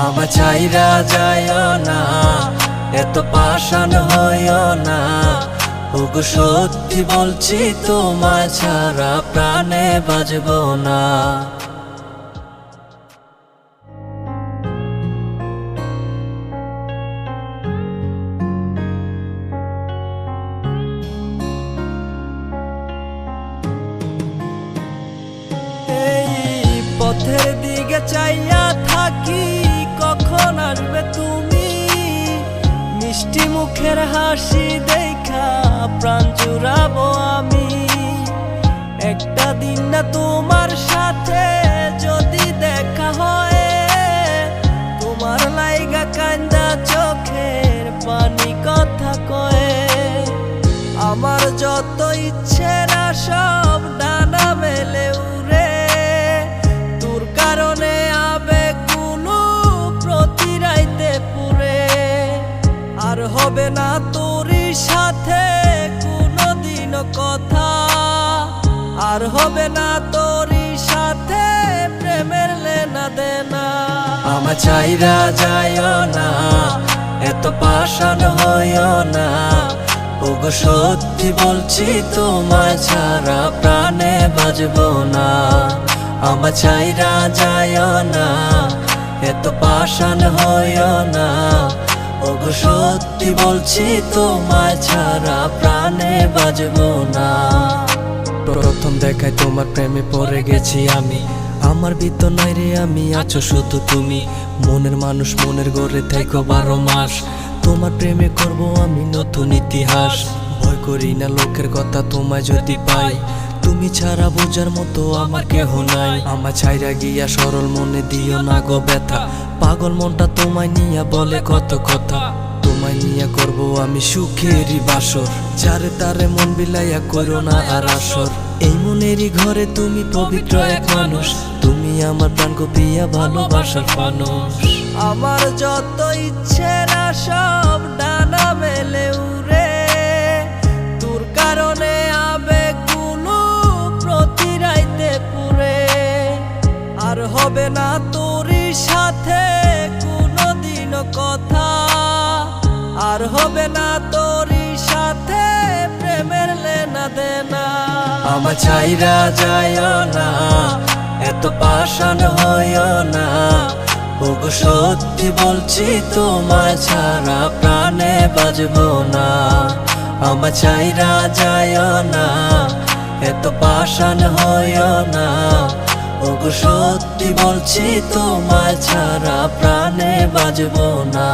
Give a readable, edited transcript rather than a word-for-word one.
আমার চাইরা যাইও না, এত পাষাণ হইও না। ওগো সত্যি বলছি তোমায় ছাড়া প্রাণে বাজবো না। পথের দিকে চাইয়া থাকি, কখন আসবে তুমি? মিষ্টি মুখের হাসি দেখা প্রাণ জুড়াবো আমি। একটা দিন না তোমার সাথে যদি দেখা হয়, তোমার লাইগা কান্দা চোখের পানি কথা কয়ে। আমার যত ইচ্ছেরা সব ডানা মেলে উড়ে, তোর কারণে আবেগগুলো প্রতি রাইতে পুরে। আর হবে না তোরই সাথে কোনোদিনও কথা, আর হবে না তোরই সাথে প্রেমের লেনা দেনা। আমার চাইরা যাইও না, এত পাষাণ হইও না। ওগো সত্যি বলছি তোমায় ছাড়া প্রাণে বাজবো না। আমার চাইরা যাইও না, এত পাষাণ হইও না। ওগো সত্যি বলছি তোমায় ছাড়া প্রাণে বাজবো না। প্রথম দেখায় তোমার প্রেমে পড়ে গেছি আমি। আমার ভিতর নাই রে আমি, আছো শুধু তুমি। মনের মানুষ মনের ঘরে থেকো 12 মাস। তোমার প্রেমে করব আমি নতুন ইতিহাস। ভয় করি না লোকের কথা তোমায় যদি পাই, তুমি ছাড়া বোঝার মতো আমার কেহ নাই। আমার ছাইরা গিয়া সরল মনে দিও না গো ব্যথা। পাগল মনটা তোমায় নিয়া বলে কত কথা। তোমায় নিয়া করব আমি সুখেরই বাসর। যারে তারে মন বিলাইয়া করো না আর আসর। এই মনেরই ঘরে তুমি পবিত্র এক মানুষ। তুমি আমার প্রাণ গো প্রিয়া ভালোবাসার মানুষ। আমার যত ইচ্ছেরা সব ডানা মেলে উড়ে, তোর কারণে আবেগগুলো প্রতি রাইতে পুরে। আর হবে না তোরই সাথে কোনোদিনও কথা, আর হবে না তোরই সাথে প্রেমের লেনা দেনা। আমার চাইরা যাইও না, এত পাষাণ হইও না। ওগো সত্যি বলছি তোমায় ছাড়া প্রাণে বাজবো না। আমার চাইরা যাইও না, এত পাষাণ হইও না। ওগো সত্যি বলছি তোমায় ছাড়া প্রাণে বাজবো না।